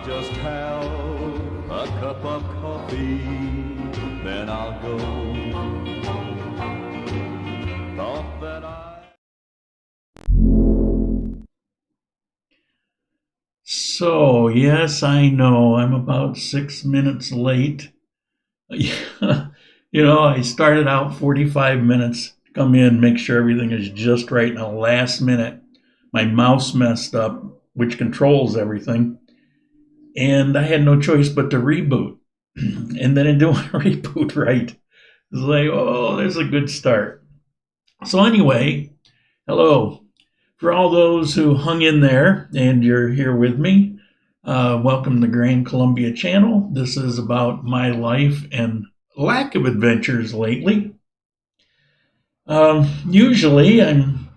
just have a cup of coffee, then I'll go. Thought that So, yes, I know I'm about 6 minutes late. I started out 45 minutes to come in, make sure everything is just right. In the last minute, my mouse messed up, which controls everything. And I had no choice but to reboot. And then I didn't want to reboot right. It's like, oh, there's a good start. So anyway, hello. For all those who hung in there and you're here with me, welcome to the Grand Colombia channel. This is about my life and lack of adventures lately. Usually I'm,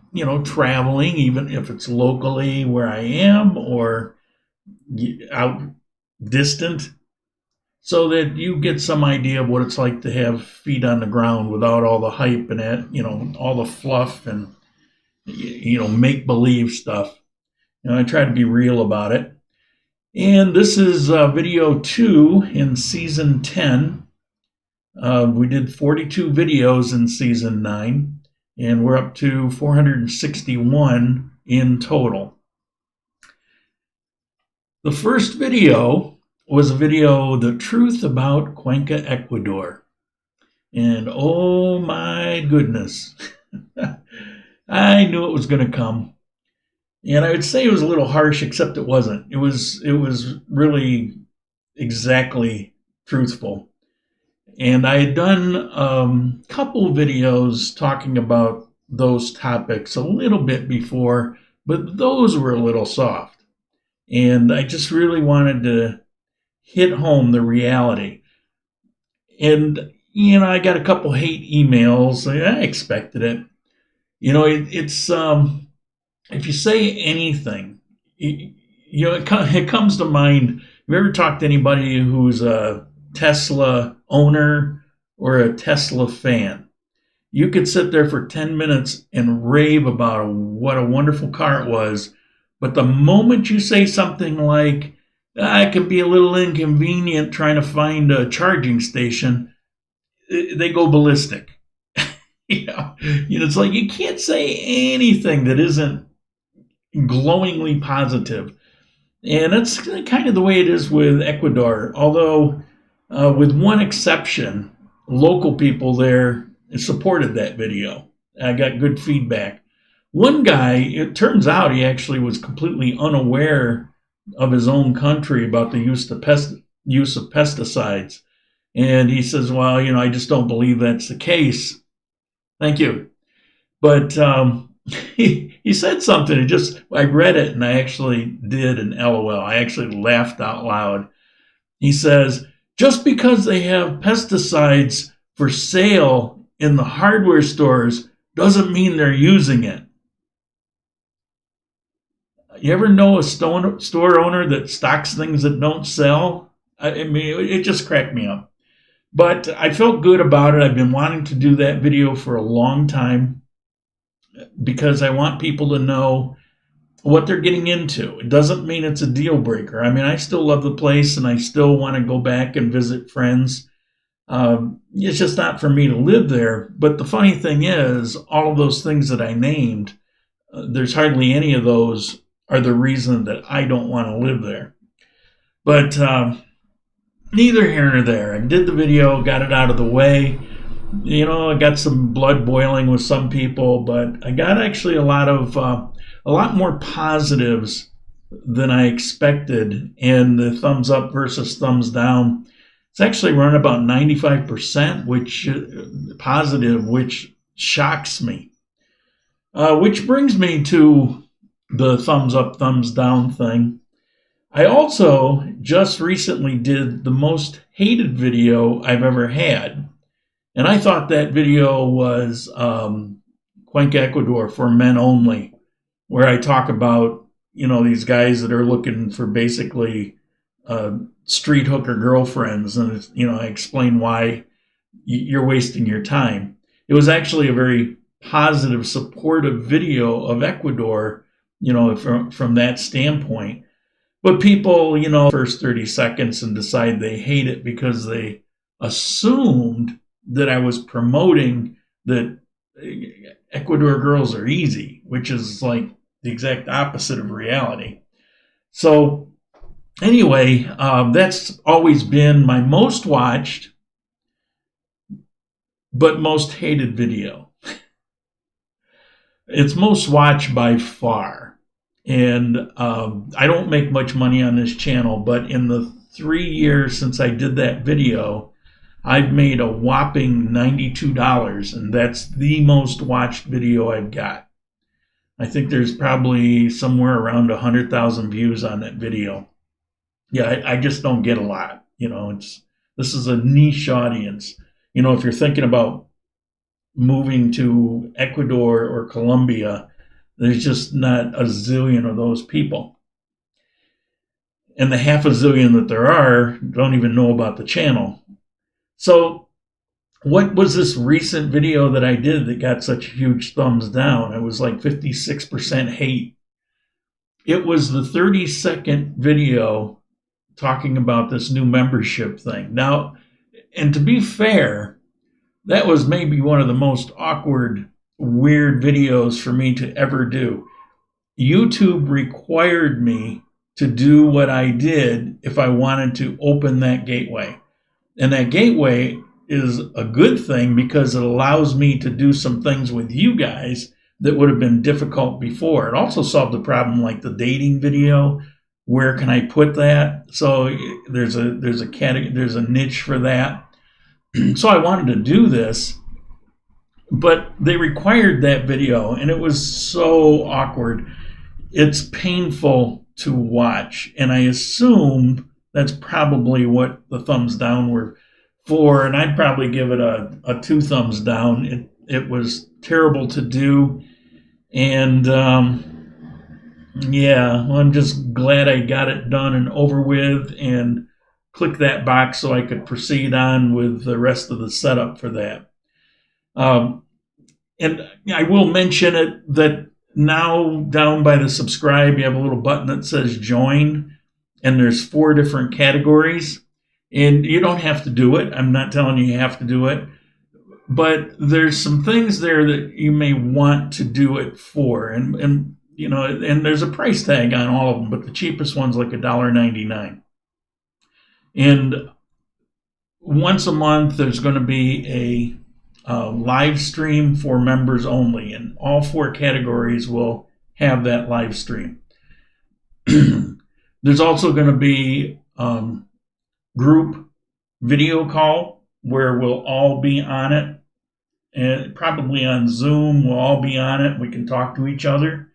traveling, even if it's locally where I am or out distant, so that you get some idea of what it's like to have feet on the ground without all the hype and that, all the fluff and make-believe stuff. I try to be real about it. And this is video 2 in season 10. We did 42 videos in season 9, and we're up to 461 in total. The first video was a video, The Truth About Cuenca, Ecuador. And oh my goodness, I knew it was going to come. And I would say it was a little harsh, except it wasn't. It was really exactly truthful. And I had done a couple videos talking about those topics a little bit before, but those were a little soft. And I just really wanted to hit home the reality. And, I got a couple hate emails. I expected it. It's if you say anything, it comes to mind. Have you ever talked to anybody who's a Tesla owner or a Tesla fan? You could sit there for 10 minutes and rave about what a wonderful car it was, but the moment you say something like, it can be a little inconvenient trying to find a charging station, they go ballistic. It's like you can't say anything that isn't glowingly positive. And that's kind of the way it is with Ecuador, although with one exception, local people there supported that video. I got good feedback. One guy, it turns out he actually was completely unaware of his own country about the use of pesticides. And he says, well, I just don't believe that's the case. Thank you. But he said something. I read it and I actually did an LOL. I actually laughed out loud. He says, just because they have pesticides for sale in the hardware stores doesn't mean they're using it. You ever know a store owner that stocks things that don't sell? I mean, it just cracked me up. But I felt good about it. I've been wanting to do that video for a long time because I want people to know what they're getting into. It doesn't mean it's a deal breaker. I mean, I still love the place and I still want to go back and visit friends. It's just not for me to live there. But the funny thing is, all of those things that I named, there's hardly any of those are the reason that I don't want to live there. But neither here nor there. I did the video, got it out of the way. I got some blood boiling with some people, but I got actually a lot more positives than I expected. And the thumbs up versus thumbs down, it's actually run about 95%, which positive, which shocks me. Which brings me to the thumbs up, thumbs down thing. I also just recently did the most hated video I've ever had. And I thought that video was Cuenca, Ecuador for men only, where I talk about, these guys that are looking for basically street hooker girlfriends. And, I explain why you're wasting your time. It was actually a very positive, supportive video of Ecuador, from that standpoint. But people, first 30 seconds and decide they hate it because they assumed that I was promoting that Ecuador girls are easy, which is like the exact opposite of reality. So anyway, that's always been my most watched but most hated video. It's most watched by far. And I don't make much money on this channel, but in the 3 years since I did that video, I've made a whopping $92, and that's the most watched video I've got. I think there's probably somewhere around 100,000 views on that video. Yeah, I just don't get a lot. This is a niche audience. If you're thinking about moving to Ecuador or Colombia, there's just not a zillion of those people. And the half a zillion that there are don't even know about the channel. So what was this recent video that I did that got such a huge thumbs down? It was like 56% hate. It was the 30-second video talking about this new membership thing. Now, and to be fair, that was maybe one of the most awkward, weird videos for me to ever do. YouTube required me to do what I did if I wanted to open that gateway. And that gateway is a good thing because it allows me to do some things with you guys that would have been difficult before. It also solved the problem like the dating video. Where can I put that? So there's a category, there's a niche for that. So I wanted to do this, but they required that video, and it was so awkward. It's painful to watch, and I assume that's probably what the thumbs down were for, and I'd probably give it a 2 thumbs down. It was terrible to do, and yeah, well, I'm just glad I got it done and over with, and click that box so I could proceed on with the rest of the setup for that. And I will mention it that now down by the subscribe, you have a little button that says join, and there's 4 different categories, and you don't have to do it. I'm not telling you have to do it, but there's some things there that you may want to do it for, and there's a price tag on all of them, but the cheapest one's like $1.99. And once a month, there's going to be a live stream for members only, and all 4 categories will have that live stream. There's also going to be group video call where we'll all be on it, and probably on Zoom we'll all be on it. We can talk to each other.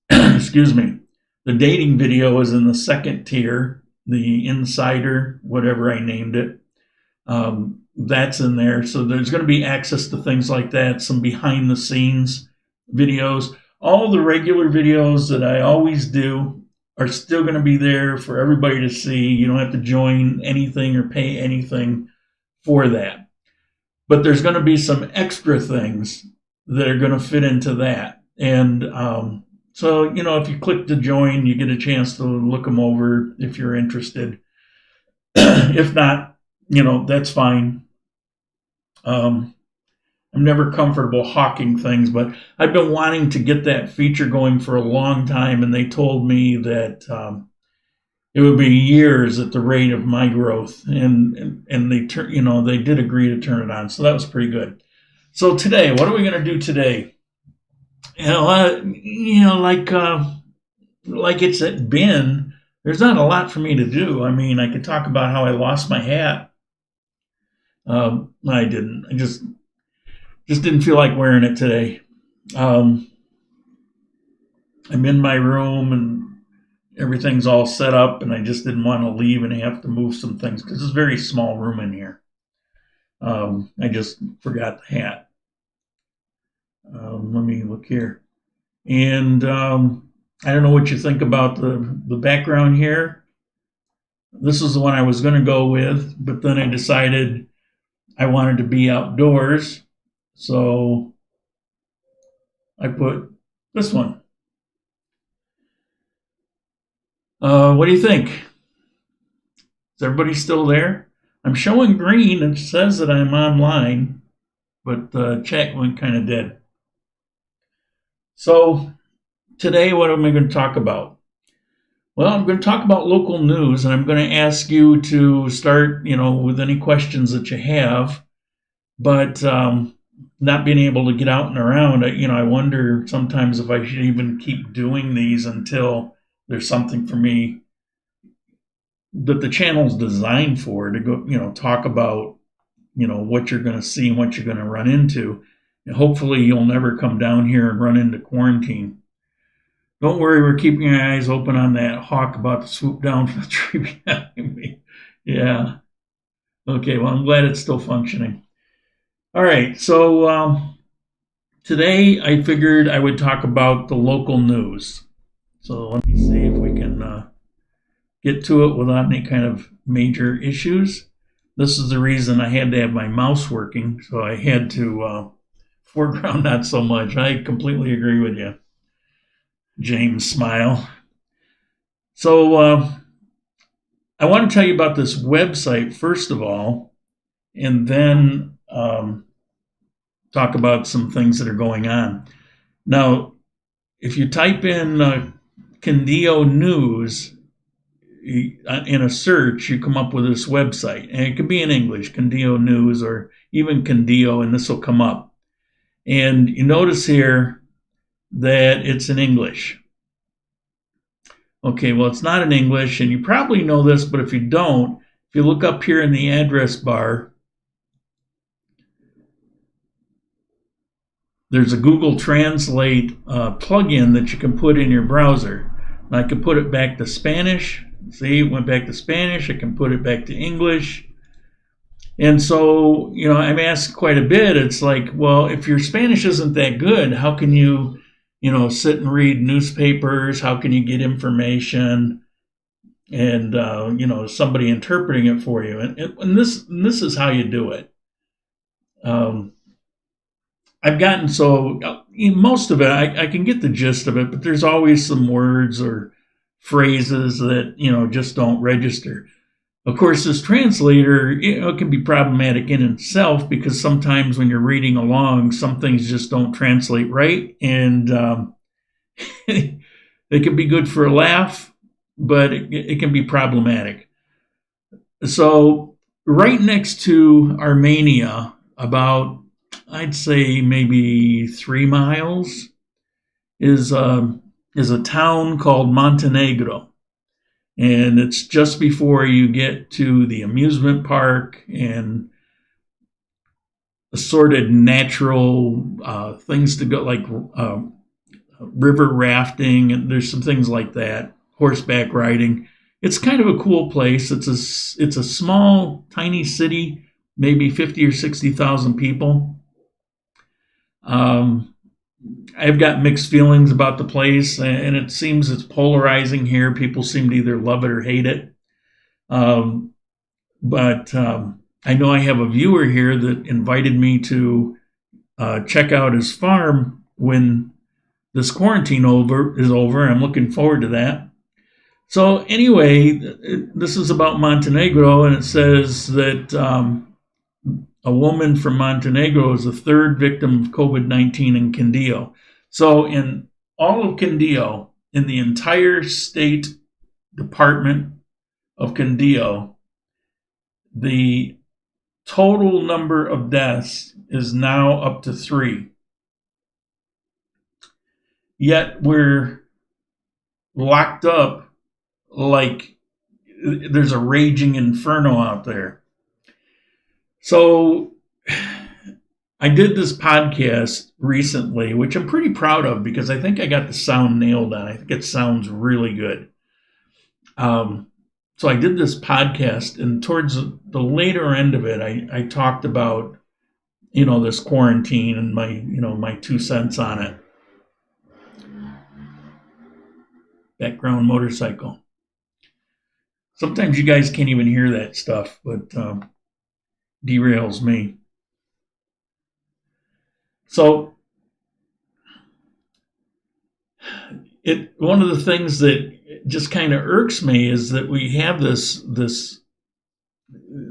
Excuse me. The dating video is in the 2nd tier. The insider, whatever I named it, that's in there. So there's going to be access to things like that, some behind the scenes videos. All the regular videos that I always do are still going to be there for everybody to see. You don't have to join anything or pay anything for that. But there's going to be some extra things that are going to fit into that. And so, if you click to join, you get a chance to look them over if you're interested. If not, that's fine. I'm never comfortable hawking things, but I've been wanting to get that feature going for a long time, and they told me that it would be years at the rate of my growth, and they they did agree to turn it on, so that was pretty good. So today, what are we going to do today? Like it's been, there's not a lot for me to do. I mean, I could talk about how I lost my hat. I didn't. I just didn't feel like wearing it today. I'm in my room and everything's all set up, and I just didn't want to leave and have to move some things because it's a very small room in here. I just forgot the hat. Let me look here. And I don't know what you think about the background here. This is the one I was going to go with, but then I decided I wanted to be outdoors, so I put this one. What do you think? Is everybody still there? I'm showing green. It says that I'm online, but chat went kind of dead. So today, what am I going to talk about? Well, I'm going to talk about local news, and I'm going to ask you to start, with any questions that you have. But not being able to get out and around, I wonder sometimes if I should even keep doing these until there's something for me that the channel's designed for, to go, talk about, what you're going to see and what you're going to run into. And hopefully you'll never come down here and run into quarantine. Don't worry, we're keeping our eyes open on that hawk about to swoop down from the tree behind me. Yeah. Okay, well, I'm glad it's still functioning. All right, so today I figured I would talk about the local news. So let me see if we can get to it without any kind of major issues. This is the reason I had to have my mouse working, so I had to foreground not so much. I completely agree with you. James smile. So I want to tell you about this website first of all, and then talk about some things that are going on. Now, if you type in Candio News in a search, you come up with this website, and it could be in English, Candio News, or even Candio, and this will come up. And you notice here that it's in English. Okay, well, it's not in English, and you probably know this, but if you don't, if you look up here in the address bar, there's a Google Translate plugin that you can put in your browser. And I can put it back to Spanish. See, it went back to Spanish. I can put it back to English. And so, I'm asked quite a bit. It's like, well, if your Spanish isn't that good, how can you, sit and read newspapers? How can you get information? And, somebody interpreting it for you. And this is how you do it. I've gotten so, most of it, I can get the gist of it, but there's always some words or phrases that, just don't register. Of course, this translator, it can be problematic in itself, because sometimes when you're reading along, some things just don't translate right. And they can be good for a laugh, but it can be problematic. So right next to Armenia, about, I'd say maybe 3 miles, is a town called Montenegro. And it's just before you get to the amusement park and assorted natural things to go, like river rafting, and there's some things like that, horseback riding. It's kind of a cool place. It's a small, tiny city, maybe 50 or 60,000 people. I've got mixed feelings about the place, and it seems it's polarizing here. People seem to either love it or hate it. But I know I have a viewer here that invited me to check out his farm when this quarantine is over. I'm looking forward to that. So anyway, this is about Montenegro, and it says that a woman from Montenegro is the 3rd victim of COVID-19 in Candio. So in all of Candio, in the entire state department of Candio, the total number of deaths is now up to 3. Yet we're locked up like there's a raging inferno out there. So I did this podcast recently, which I'm pretty proud of, because I think I got the sound nailed on. I think it sounds really good. So I did this podcast, and towards the later end of it, I talked about, this quarantine and my 2 cents on it. Background motorcycle. Sometimes you guys can't even hear that stuff, but derails me. So one of the things that just kind of irks me is that we have this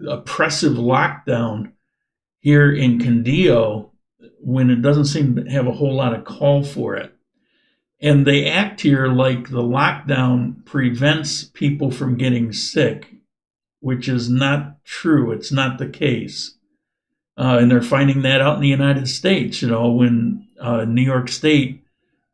oppressive lockdown here in Condillo when it doesn't seem to have a whole lot of call for it. And they act here like the lockdown prevents people from getting sick, which is not true. It's not the case. And they're finding that out in the United States. You know, when New York State,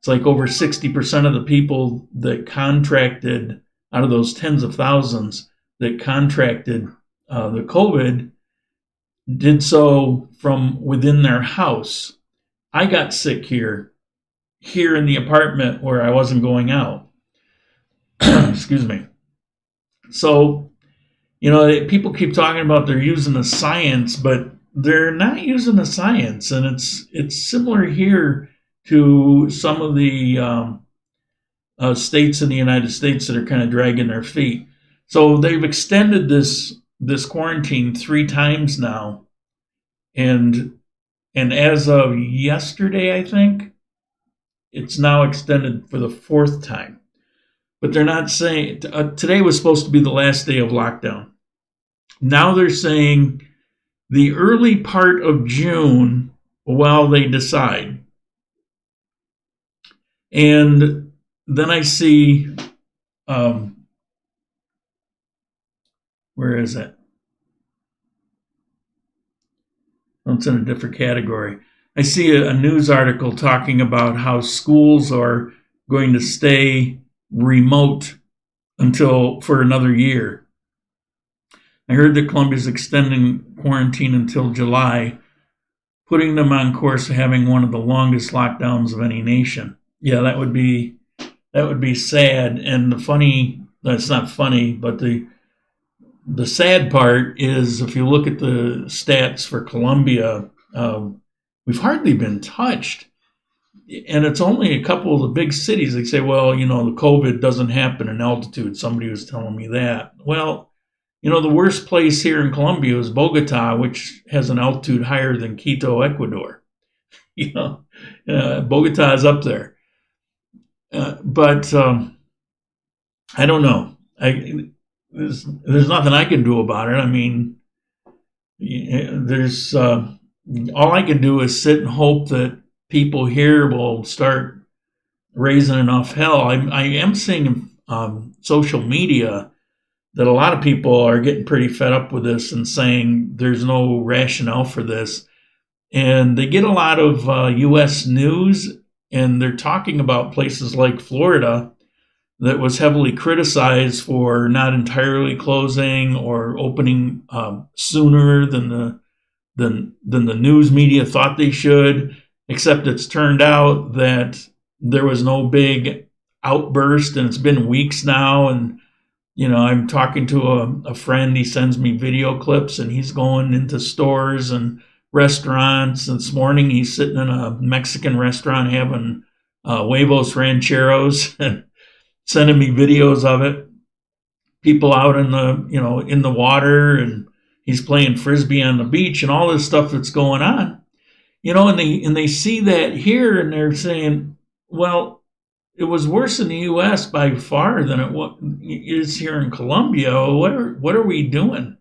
it's like over 60% of the people that contracted, out of those tens of thousands that contracted the COVID, did so from within their house. I got sick here in the apartment where I wasn't going out. Excuse me. So, you know, people keep talking about they're using the science, but they're not using the science. And it's similar here to some of the states in the United States that are kind of dragging their feet. So they've extended this quarantine 3 times now. And as of yesterday, I think, it's now extended for the 4th time. But they're not saying, today was supposed to be the last day of lockdown. Now they're saying the early part of June while they decide. And then I see, where is it? Oh, it's in a different category. I see a news article talking about how schools are going to stay remote for another year. I heard that Colombia's extending quarantine until July, putting them on course of having one of the longest lockdowns of any nation. Yeah, that would be sad. And that's not funny, but the sad part is if you look at the stats for Colombia, we've hardly been touched. And it's only a couple of the big cities. They say, well, you know, the COVID doesn't happen in altitude. Somebody was telling me that. Well, you know, the worst place here in Colombia is Bogota, which has an altitude higher than Quito, Ecuador. You know, Bogota is up there. But I don't know. There's nothing I can do about it. I mean, there's all I can do is sit and hope that people here will start raising enough hell. I am seeing social media that a lot of people are getting pretty fed up with this and saying there's no rationale for this. And they get a lot of U.S. news, and they're talking about places like Florida that was heavily criticized for not entirely closing or opening sooner than the news media thought they should, except it's turned out that there was no big outburst, and it's been weeks now. And, you know, I'm talking to a friend, he sends me video clips, and he's going into stores and restaurants. And this morning he's sitting in a Mexican restaurant having huevos rancheros and sending me videos of it. People out in the water, and he's playing frisbee on the beach and all this stuff that's going on. You know, and they see that here, and they're saying, well, it was worse in the U.S. by far than it is here in Colombia. What are we doing?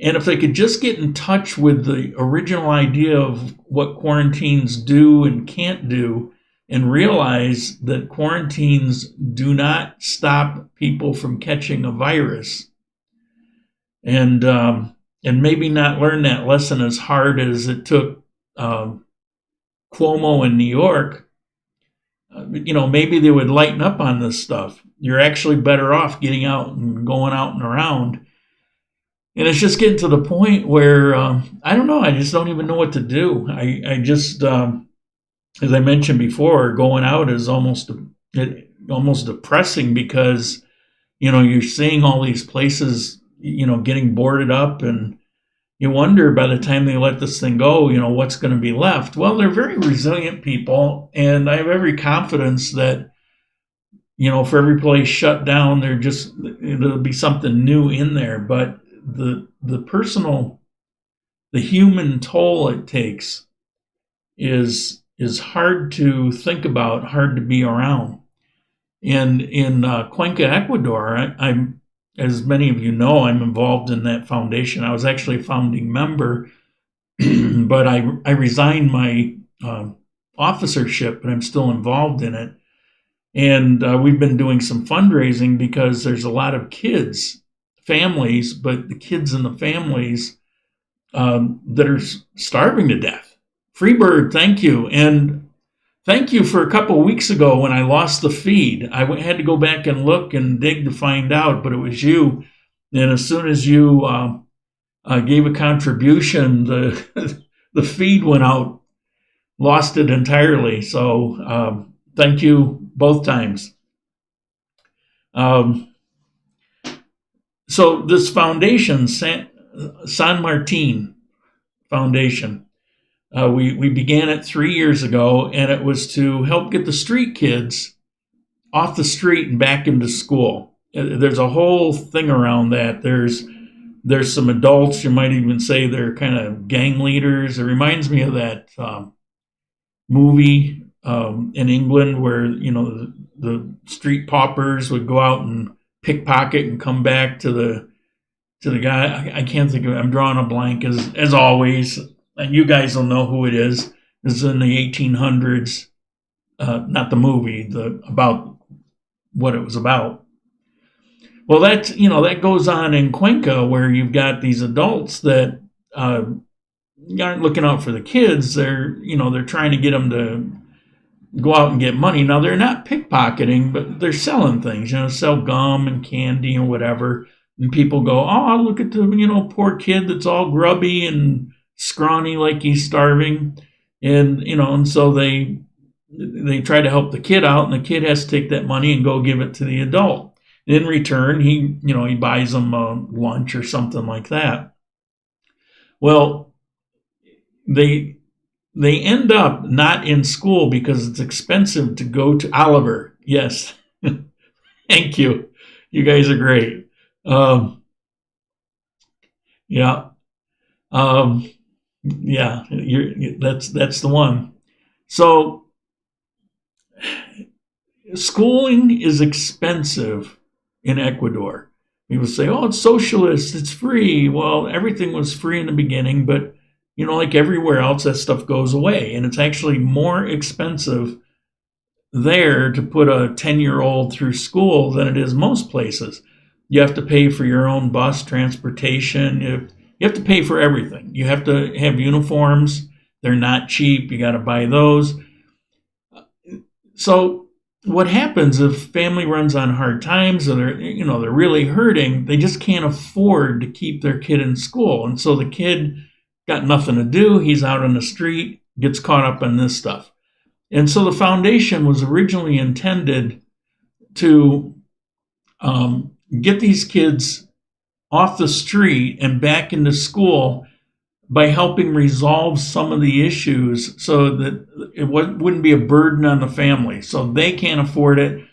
And if they could just get in touch with the original idea of what quarantines do and can't do, and realize that quarantines do not stop people from catching a virus, and maybe not learn that lesson as hard as it took Cuomo in New York, you know, maybe they would lighten up on this stuff. You're actually better off getting out and going out and around. And it's just getting to the point where, I don't know, I just don't even know what to do. I just, as I mentioned before, going out is almost depressing because, you know, you're seeing all these places, you know, getting boarded up, and you wonder by the time they let this thing go, you know, what's going to be left. Well, they're very resilient people, and I have every confidence that, you know, for every place shut down, there'll be something new in there. But the human toll it takes is hard to think about, hard to be around. And in Cuenca, Ecuador, I'm, as many of you know, I'm involved in that foundation. I was actually a founding member, but I resigned my officership, but I'm still involved in it. And we've been doing some fundraising because there's a lot of kids, families, but the kids in the families that are starving to death. Freebird, thank you. And thank you for a couple of weeks ago when I lost the feed. I had to go back and look and dig to find out, but it was you. And as soon as you gave a contribution, the feed went out, lost it entirely. So thank you both times. So this foundation, San Martin Foundation, we began it 3 years ago, and it was to help get the street kids off the street and back into school. There's a whole thing around that. There's some adults, you might even say they're kind of gang leaders. It reminds me of that movie in England where, you know, the street paupers would go out and pickpocket and come back to the guy. I can't think of it. I'm drawing a blank as always. And you guys will know who it is. This is in the 1800s. Not the movie, about what it was about. Well, that goes on in Cuenca, where you've got these adults that aren't looking out for the kids. They're trying to get them to go out and get money. Now, they're not pickpocketing, but they're selling things. Sell gum and candy or whatever. And people go, "Oh, look at the poor kid that's all grubby and scrawny like he's starving," and so they try to help the kid out, and the kid has to take that money and go give it to the adult. In return, he buys them lunch or something like that. Well, they end up not in school because it's expensive to go to Oliver. Yes, thank you. You guys are great. Yeah. Yeah, that's the one. So schooling is expensive in Ecuador. People say, "Oh, it's socialist, it's free." Well, everything was free in the beginning, but like everywhere else, that stuff goes away, and it's actually more expensive there to put a 10-year-old through school than it is most places. You have to pay for your own bus transportation. You have to pay for everything. You have to have uniforms. They're not cheap. You got to buy those. So what happens if family runs on hard times or they're really hurting? They just can't afford to keep their kid in school. And so the kid got nothing to do. He's out on the street, gets caught up in this stuff. And so the foundation was originally intended to get these kids off the street and back into school by helping resolve some of the issues so that it wouldn't be a burden on the family. So they can't afford it,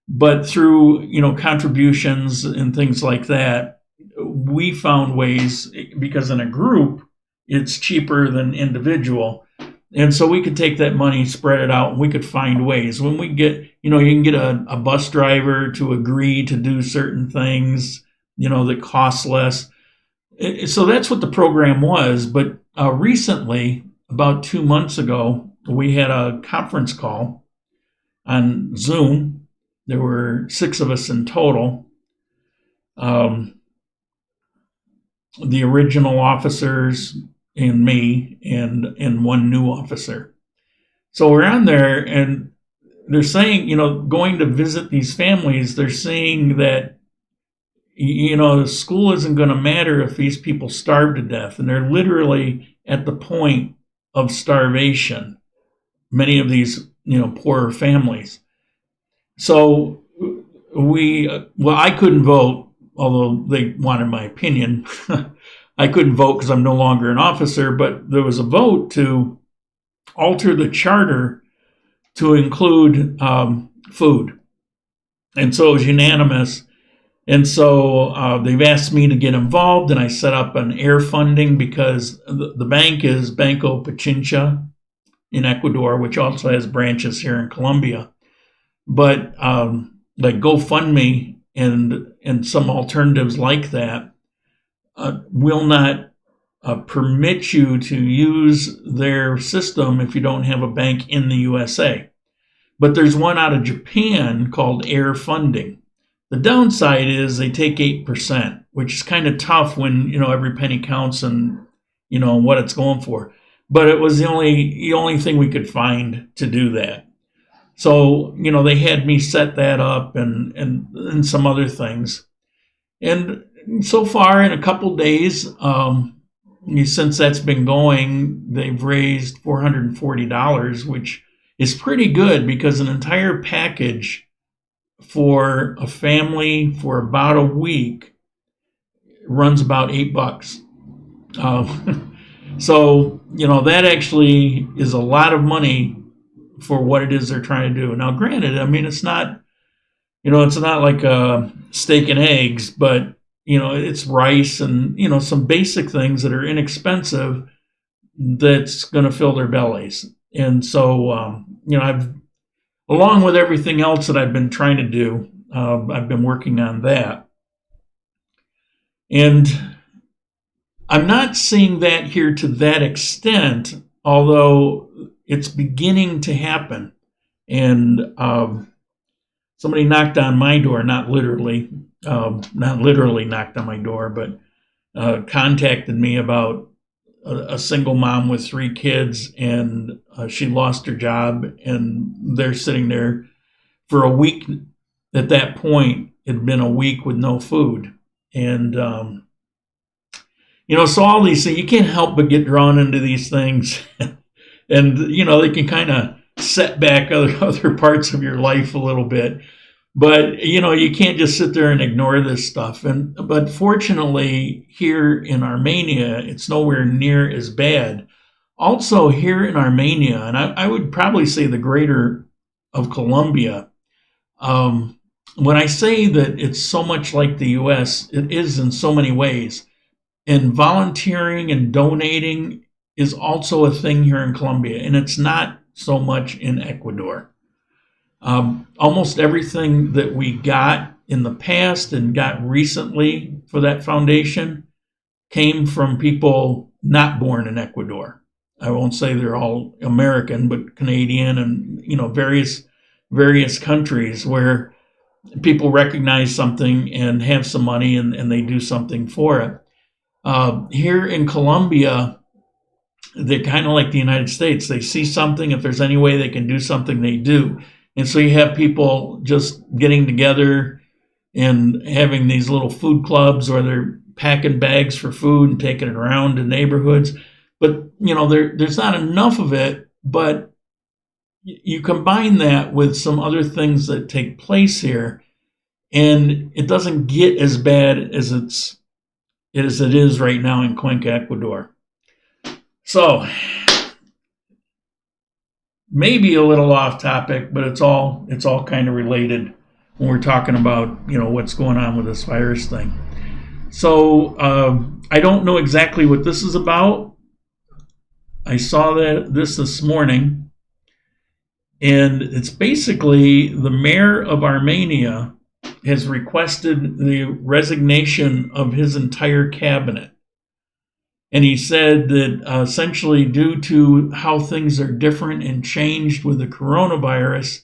but through contributions and things like that, we found ways, because in a group it's cheaper than individual. And so we could take that money, spread it out, and we could find ways. When we get, you can get a bus driver to agree to do certain things, that cost less. So that's what the program was. But recently, about 2 months ago, we had a conference call on Zoom. There were 6 of us in total. The original officers and me and one new officer. So we're on there, and they're saying, going to visit these families, they're saying that school isn't going to matter if these people starve to death, and they're literally at the point of starvation, many of these poorer families. So I couldn't vote, although they wanted my opinion. I couldn't vote because I'm no longer an officer, but there was a vote to alter the charter to include food. And so it was unanimous. And so they've asked me to get involved, and I set up an air funding because the bank is Banco Pichincha in Ecuador, which also has branches here in Colombia. But like GoFundMe and some alternatives like that will not permit you to use their system if you don't have a bank in the USA. But there's one out of Japan called Air Funding. The downside is they take 8%, which is kind of tough when, every penny counts and, what it's going for. But it was the only thing we could find to do that. So, they had me set that up and some other things. And so far, in a couple days, since that's been going, they've raised $440, which is pretty good because an entire package for a family for about a week runs about $8. So, that actually is a lot of money for what it is they're trying to do. Now, granted, it's not, it's not like steak and eggs, but, it's rice and, some basic things that are inexpensive that's going to fill their bellies. And so, I've, along with everything else that I've been trying to do, I've been working on that. And I'm not seeing that here to that extent, although it's beginning to happen. And somebody knocked on my door, not literally knocked on my door, but contacted me about a single mom with 3 kids, and she lost her job, and they're sitting there for a week. At that point, it had been a week with no food. And, so all these things, you can't help but get drawn into these things. And, they can kind of set back other parts of your life a little bit. But, you can't just sit there and ignore this stuff. But fortunately, here in Armenia, it's nowhere near as bad. Also, here in Armenia, and I would probably say the greater of Colombia, when I say that it's so much like the U.S., it is in so many ways. And volunteering and donating is also a thing here in Colombia, and it's not so much in Ecuador. Almost everything that we got in the past and got recently for that foundation came from people not born in Ecuador. I won't say they're all American, but Canadian and, various countries where people recognize something and have some money and they do something for it. Here in Colombia, they're kind of like the United States. They see something. If there's any way they can do something, they do. And so you have people just getting together and having these little food clubs, or they're packing bags for food and taking it around to neighborhoods. But, there's not enough of it. But you combine that with some other things that take place here, and it doesn't get as bad as it is right now in Cuenca, Ecuador. So, maybe a little off topic, but it's all kind of related when we're talking about, what's going on with this virus thing. So I don't know exactly what this is about. I saw this morning, and it's basically the mayor of Armenia has requested the resignation of his entire cabinet. And he said that essentially due to how things are different and changed with the coronavirus,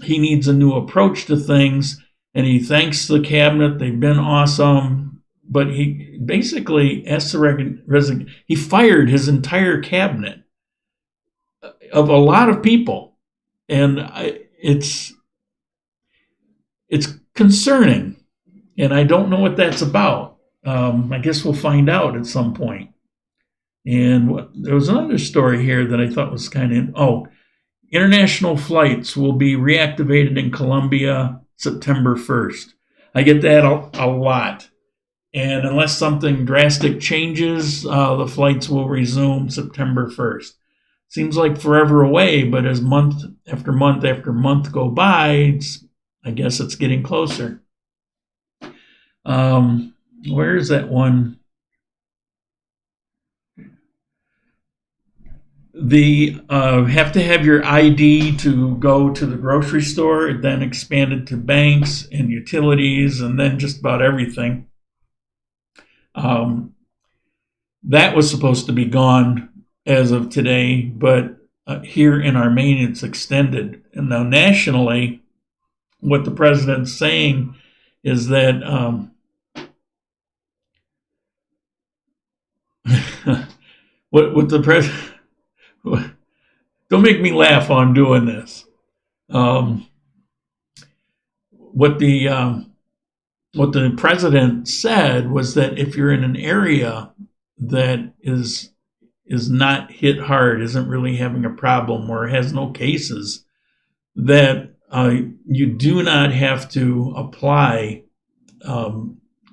he needs a new approach to things. And he thanks the cabinet. They've been awesome. But he basically asked the he fired his entire cabinet of a lot of people. And it's concerning. And I don't know what that's about. I guess we'll find out at some point. And there was another story here that I thought was kind of, international flights will be reactivated in Colombia September 1st. I get that a lot. And unless something drastic changes, the flights will resume September 1st. Seems like forever away, but as month after month after month go by, I guess it's getting closer. Where is that one? The have to have your ID to go to the grocery store. It then expanded to banks and utilities, and then just about everything. That was supposed to be gone as of today, but here in Armenia it's extended. And now nationally, what the president's saying is that what the president. Don't make me laugh while I'm doing this. What the president said was that if you're in an area that is not hit hard, isn't really having a problem, or has no cases, that you do not have to apply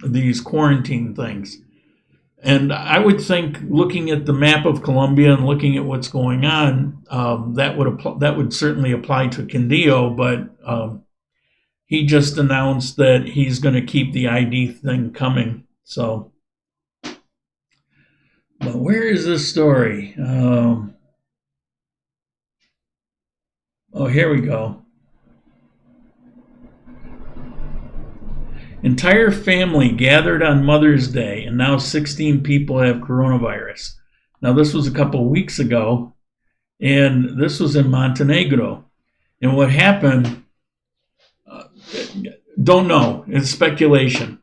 these quarantine things. And I would think, looking at the map of Colombia and looking at what's going on, that would certainly apply to Quindío. But he just announced that he's going to keep the ID thing coming. So, but where is this story? Oh, here we go. Entire family gathered on Mother's Day, and now 16 people have coronavirus. Now, this was a couple of weeks ago, and this was in Montenegro. And what happened, don't know. It's speculation.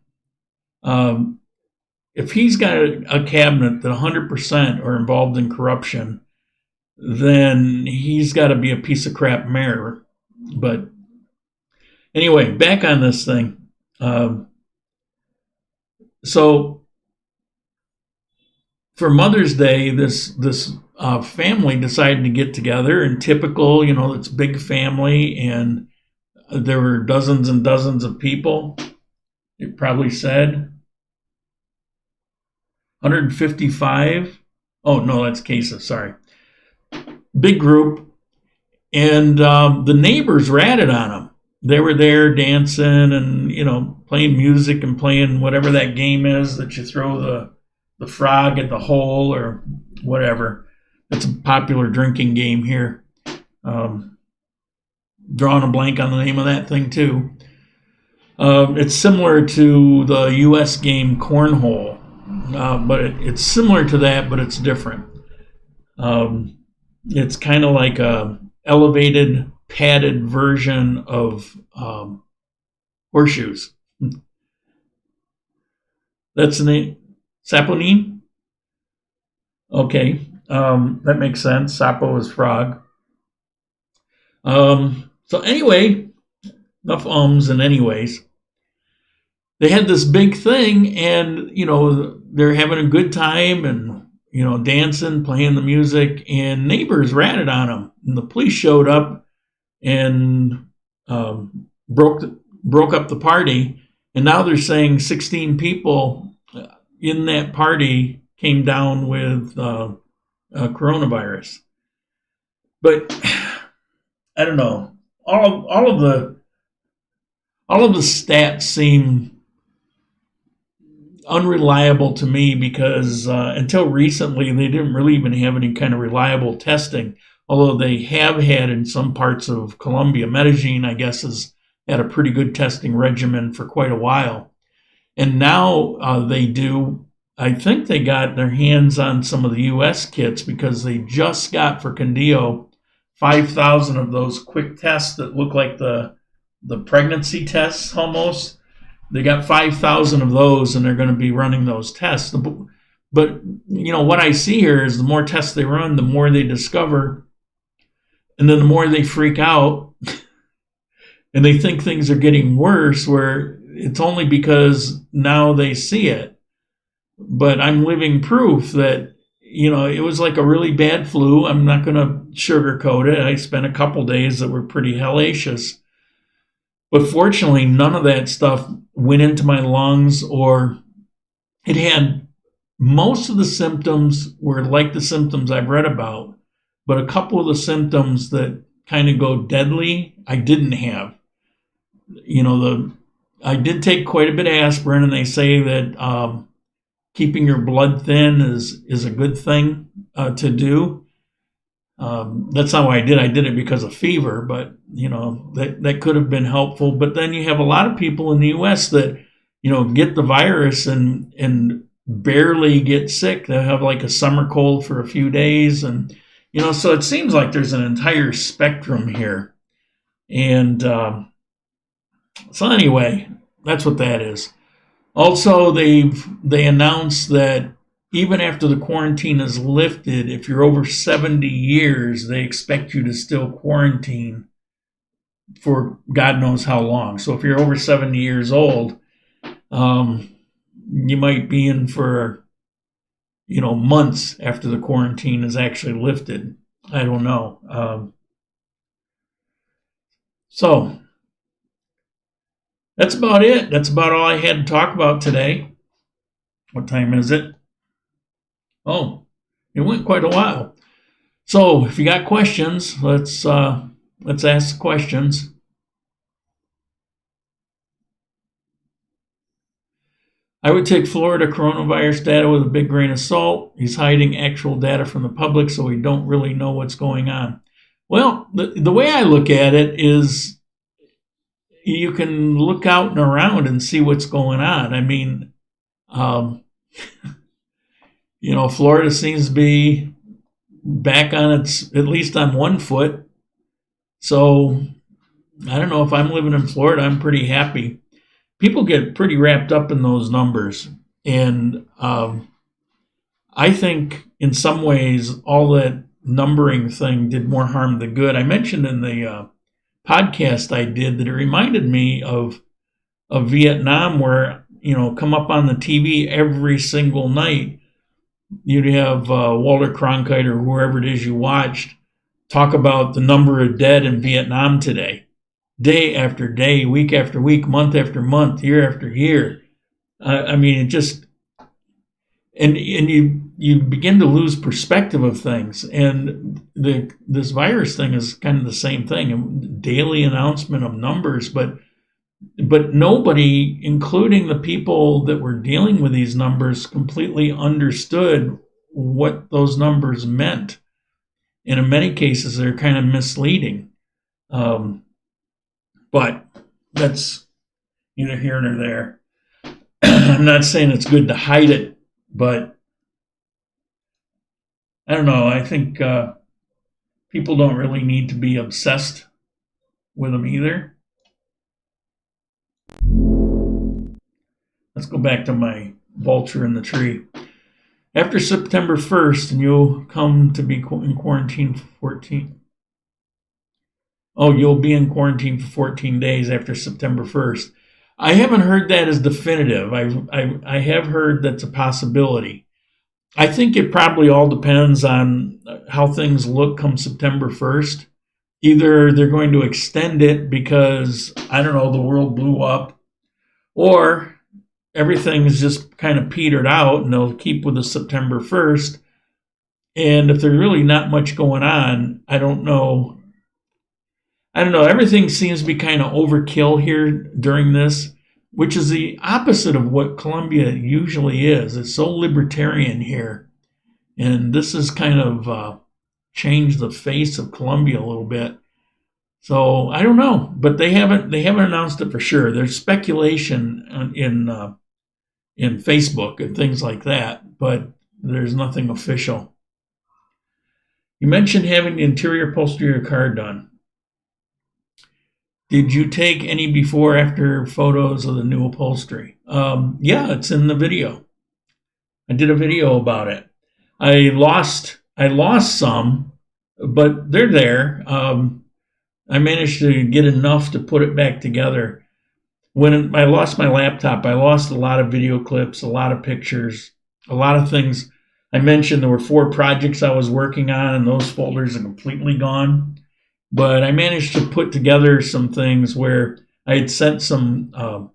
If he's got a cabinet that 100% are involved in corruption, then he's got to be a piece of crap mayor. But anyway, back on this thing. So for Mother's Day, this family decided to get together, and typical, it's big family, and there were dozens and dozens of people. It probably said 155. Oh no, that's cases. Sorry, big group, and the neighbors ratted on them. They were there dancing and, playing music and playing whatever that game is that you throw the frog at the hole or whatever. It's a popular drinking game here. Drawing a blank on the name of that thing, too. It's similar to the U.S. game Cornhole, but it's similar to that, but it's different. It's kind of like a elevated, padded version of horseshoes. That's the name. Saponin? Okay, that makes sense. Sapo is frog. So anyway, enough ums and anyways. They had this big thing, and they're having a good time, and dancing, playing the music, and neighbors ratted on them, and the police showed up and broke up the party, and now they're saying 16 people in that party came down with coronavirus. But I don't know. All of the stats seem unreliable to me, because until recently they didn't really even have any kind of reliable testing. Although they have had in some parts of Colombia, Medellin, I guess, has had a pretty good testing regimen for quite a while. And now they do, I think they got their hands on some of the U.S. kits, because they just got for Quindío 5,000 of those quick tests that look like the pregnancy tests almost. They got 5,000 of those, and they're going to be running those tests. But, what I see here is the more tests they run, the more they discover. And then the more they freak out and they think things are getting worse, where it's only because now they see it. But I'm living proof that, it was like a really bad flu. I'm not going to sugarcoat it. I spent a couple days that were pretty hellacious. But fortunately, none of that stuff went into my lungs, or it had, most of the symptoms were like the symptoms I've read about. But a couple of the symptoms that kind of go deadly, I didn't have. I did take quite a bit of aspirin, and they say that keeping your blood thin is a good thing to do. That's not why I did. I did it because of fever, but that could have been helpful. But then you have a lot of people in the U.S. that get the virus and barely get sick. They have like a summer cold for a few days, and so it seems like there's an entire spectrum here. And so anyway, that's what that is. Also, they announced that even after the quarantine is lifted, if you're over 70 years, they expect you to still quarantine for God knows how long. So if you're over 70 years old, you might be in for, months after the quarantine is actually lifted. I don't know. So that's about it. That's about all I had to talk about today. What time is it? Oh, it went quite a while. So if you got questions, let's ask questions. I would take Florida coronavirus data with a big grain of salt. He's hiding actual data from the public, so we don't really know what's going on. Well, the way I look at it is you can look out and around and see what's going on. I mean, Florida seems to be back on its, at least on one foot. So I don't know, if I'm living in Florida, I'm pretty happy. People get pretty wrapped up in those numbers. And I think in some ways, all that numbering thing did more harm than good. I mentioned in the podcast I did that it reminded me of Vietnam, where, come up on the TV every single night, you'd have Walter Cronkite or whoever it is you watched talk about the number of dead in Vietnam today, day after day, week after week, month after month, year after year. I mean, it just, and you begin to lose perspective of things. And this virus thing is kind of the same thing, a daily announcement of numbers, but nobody, including the people that were dealing with these numbers, completely understood what those numbers meant. And in many cases, they're kind of misleading. But that's neither here nor there. I'm not saying it's good to hide it, but I don't know. I think people don't really need to be obsessed with them either. Let's go back to my vulture in the tree. After September 1st, and you'll come to be in quarantine for 14. Oh, you'll be in quarantine for 14 days after September 1st. I haven't heard that as definitive. I have heard that's a possibility. I think it probably all depends on how things look come September 1st. Either they're going to extend it because, I don't know, the world blew up, or everything is just kind of petered out and they'll keep with the September 1st. And if there's really not much going on, I don't know. Everything seems to be kind of overkill here during this, which is the opposite of what Colombia usually is. It's so libertarian here. And this has kind of changed the face of Colombia a little bit. So I don't know, but they haven't announced it for sure. There's speculation in Facebook and things like that, but there's nothing official. You mentioned having the interior upholstery of your car done. Did you take any before after photos of the new upholstery? Yeah, it's in the video. I did a video about it. I lost some, but they're there. I managed to get enough to put it back together. When I lost my laptop, I lost a lot of video clips, a lot of pictures, a lot of things. I mentioned there were 4 projects I was working on, and those folders are completely gone. But I managed to put together some things where I had sent some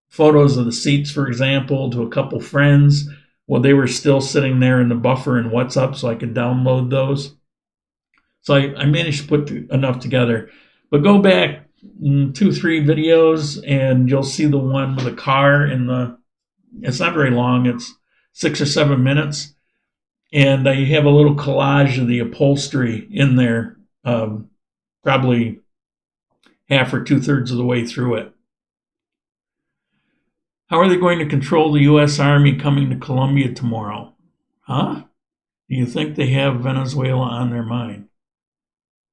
photos of the seats, for example, to a couple friends. Well, they were still sitting there in the buffer in WhatsApp, so I could download those. So I managed to put enough together. But go back 2-3 videos, and you'll see the one with the car in the. It's not very long. It's 6 or 7 minutes. And I have a little collage of the upholstery in there, probably half or 2/3 of the way through it. How are they going to control the U.S. Army coming to Colombia tomorrow? Huh? Do you think they have Venezuela on their mind?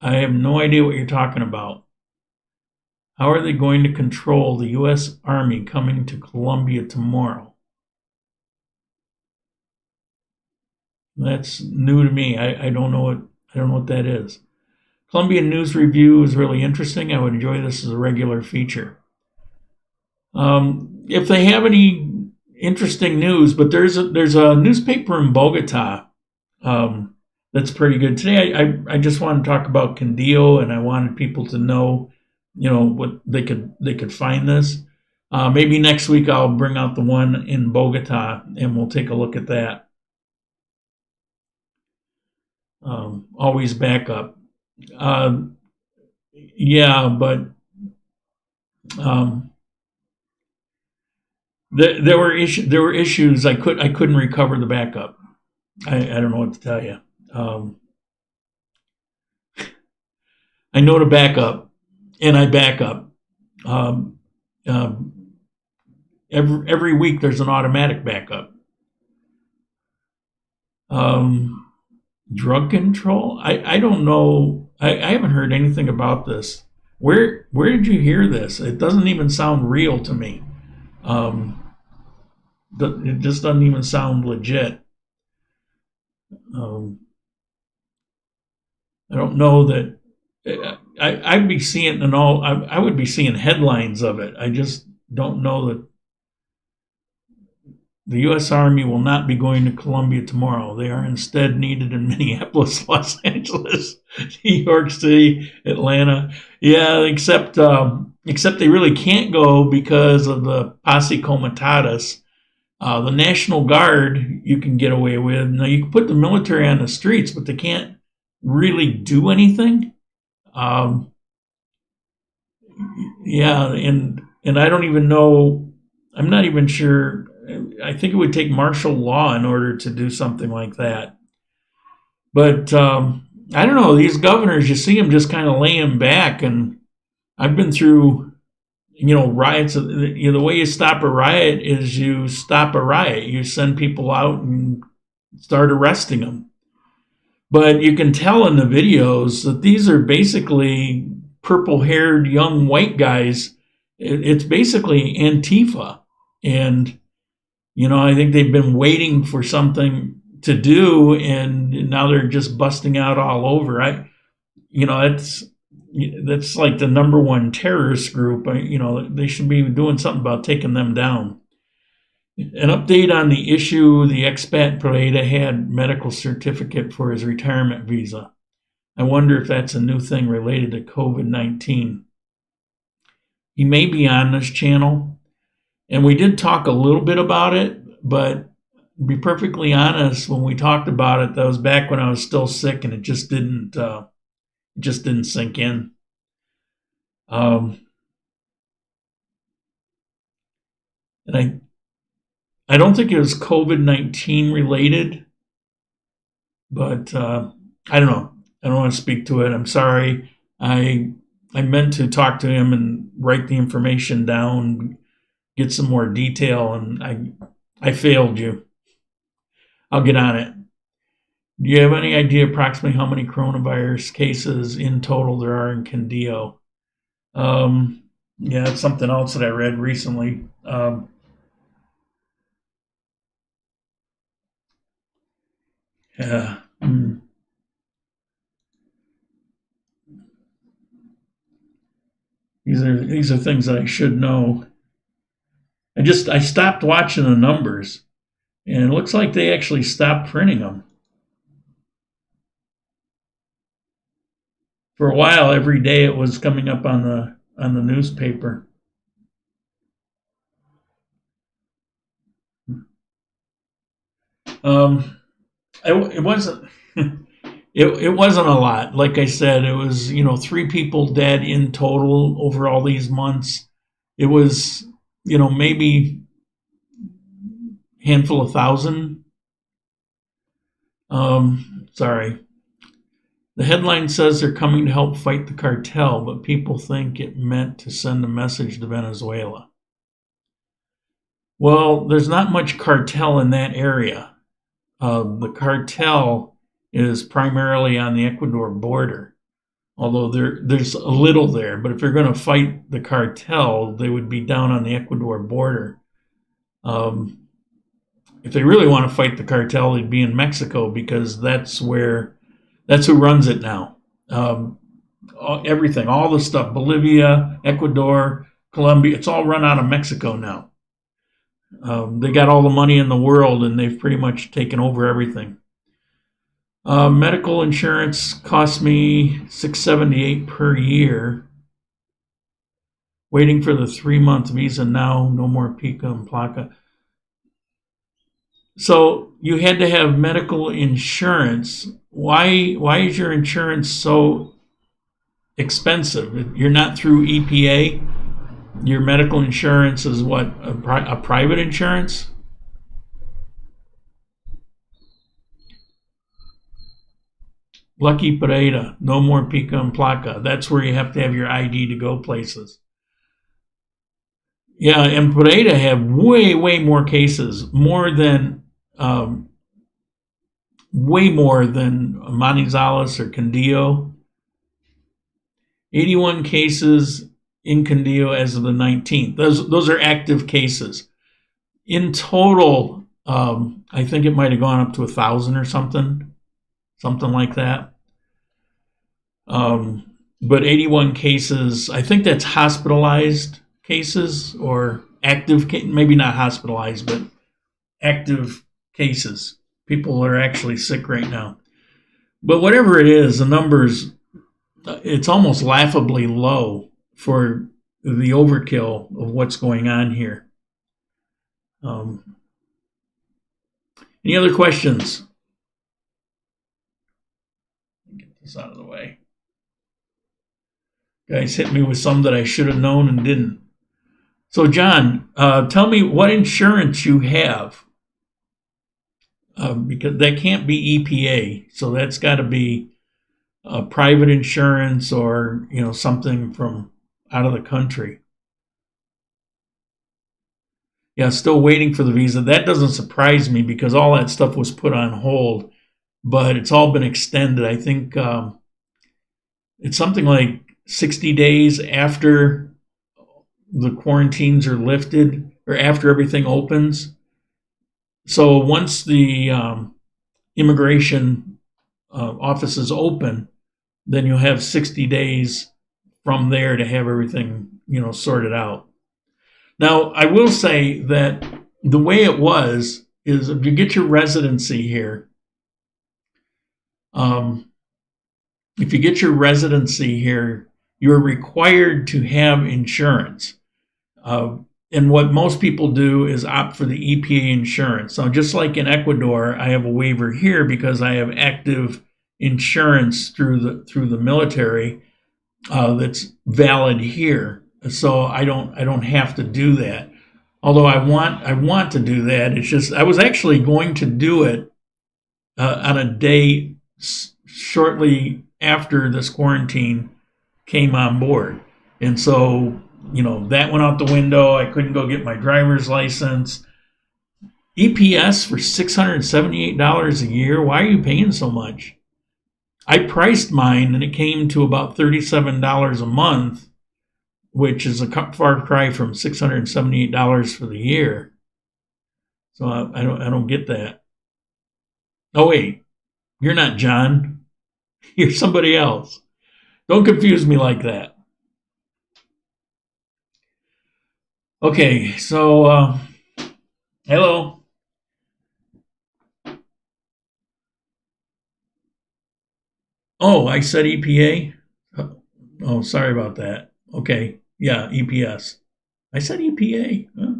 I have no idea what you're talking about. How are they going to control the U.S. Army coming to Colombia tomorrow? That's new to me. I don't know what that is. Colombian news review is really interesting. I would enjoy this as a regular feature. If they have any interesting news, but there's a newspaper in Bogota that's pretty good. Today I just want to talk about Condillo, and I wanted people to know, what they could find this. Maybe next week I'll bring out the one in Bogota and we'll take a look at that. Always backup. Yeah, but there were issues. I couldn't recover the backup. I don't know what to tell you. I know to back up, and I back up. Every week there's an automatic backup. Drug control? I don't know. I haven't heard anything about this. Where did you hear this? It doesn't even sound real to me. It just doesn't even sound legit. I don't know that I'd be seeing I would be seeing headlines of it. I just don't know that the U.S. Army will not be going to Colombia tomorrow. They are instead needed in Minneapolis, Los Angeles, New York City, Atlanta. Yeah, except they really can't go because of the Posse Comitatus. The National Guard you can get away with. Now you can put the military on the streets, but they can't really do anything. Yeah, and I don't even know. I'm not even sure. I think it would take martial law in order to do something like that. But I don't know. These governors, you see them just kind of laying back, and I've been through, riots. The way you stop a riot is you stop a riot. You send people out and start arresting them. But you can tell in the videos that these are basically purple-haired young white guys. It's basically Antifa. And, I think they've been waiting for something to do, and now they're just busting out all over. That's like the number one terrorist group. They should be doing something about taking them down. An update on the issue: the expat Preda had medical certificate for his retirement visa. I wonder if that's a new thing related to COVID-19. He may be on this channel, and we did talk a little bit about it, but to be perfectly honest, when we talked about it, that was back when I was still sick, and it just didn't sink in. And I don't think it was COVID-19 related, but I don't know. I don't want to speak to it. I'm sorry. I meant to talk to him and write the information down, get some more detail, and I failed you. I'll get on it. Do you have any idea approximately how many coronavirus cases in total there are in Condillo? Yeah, it's something else that I read recently. Yeah. These are things that I should know. I stopped watching the numbers, and it looks like they actually stopped printing them. For a while, every day it was coming up on the newspaper. It wasn't. It wasn't a lot. Like I said, it was 3 people dead in total over all these months. It was maybe a handful of thousand. Sorry. The headline says they're coming to help fight the cartel, but people think it meant to send a message to Venezuela. Well, there's not much cartel in that area. The cartel is primarily on the Ecuador border, although there's a little there. But if you're going to fight the cartel, they would be down on the Ecuador border. If they really want to fight the cartel, they'd be in Mexico, because that's who runs it now. Everything, all the stuff, Bolivia, Ecuador, Colombia, it's all run out of Mexico now. They got all the money in the world, and they've pretty much taken over everything. Medical insurance cost me $678 per year. Waiting for the 3-month visa now. No more pica and placa. So you had to have medical insurance. Why is your insurance so expensive? You're not through EPA. Your medical insurance is what, a private insurance? Lucky Pereira, no more pica and placa. That's where you have to have your ID to go places. Yeah, and Pereira have way more cases, way more than Manizales or Condillo. 81 cases in Condillo as of the 19th. Those are active cases. In total, I think it might have gone up to 1,000 or something like that. But 81 cases, I think that's hospitalized cases or active, maybe not hospitalized, but active cases. People are actually sick right now. But whatever it is, the numbers, it's almost laughably low for the overkill of what's going on here. Any other questions? Get this out of the way. Guys hit me with some that I should have known and didn't. So, John, tell me what insurance you have. Because that can't be EPA, so that's got to be private insurance or something from out of the country. Yeah, still waiting for the visa. That doesn't surprise me because all that stuff was put on hold, but it's all been extended. I think it's something like 60 days after the quarantines are lifted or after everything opens. So once the immigration offices open, then you'll have 60 days from there to have everything, sorted out. Now, I will say that the way it was is if you get your residency here, you're required to have insurance. And what most people do is opt for the EPA insurance. So just like in Ecuador, I have a waiver here because I have active insurance through the military that's valid here. So I don't have to do that. Although I want to do that. It's just I was actually going to do it on a day shortly after this quarantine came on board, and so that went out the window. I couldn't go get my driver's license. EPS for $678 a year. Why are you paying so much? I priced mine and it came to about $37 a month, which is a far cry from $678 for the year. So I don't get that. Oh wait, you're not John. You're somebody else. Don't confuse me like that. Okay, so hello. Oh, I said EPA? Oh, sorry about that. Okay, yeah, EPS. I said EPA. Huh?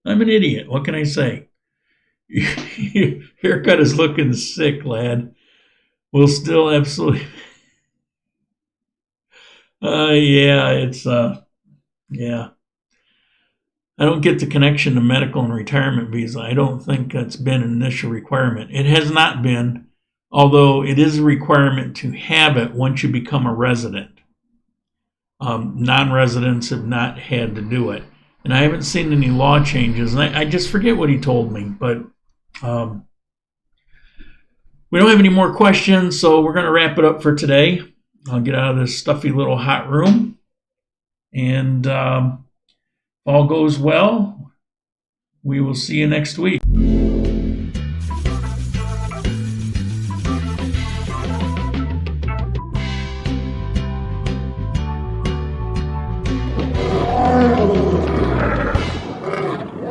I'm an idiot. What can I say? Your haircut is looking sick, lad. We'll still absolutely... yeah, it's... yeah. I don't get the connection to medical and retirement visa. I don't think that's been an initial requirement. It has not been, although it is a requirement to have it once you become a resident. Non-residents have not had to do it. And I haven't seen any law changes. And I just forget what he told me. But we don't have any more questions, so we're going to wrap it up for today. I'll get out of this stuffy little hot room. And all goes well, we will see you next week.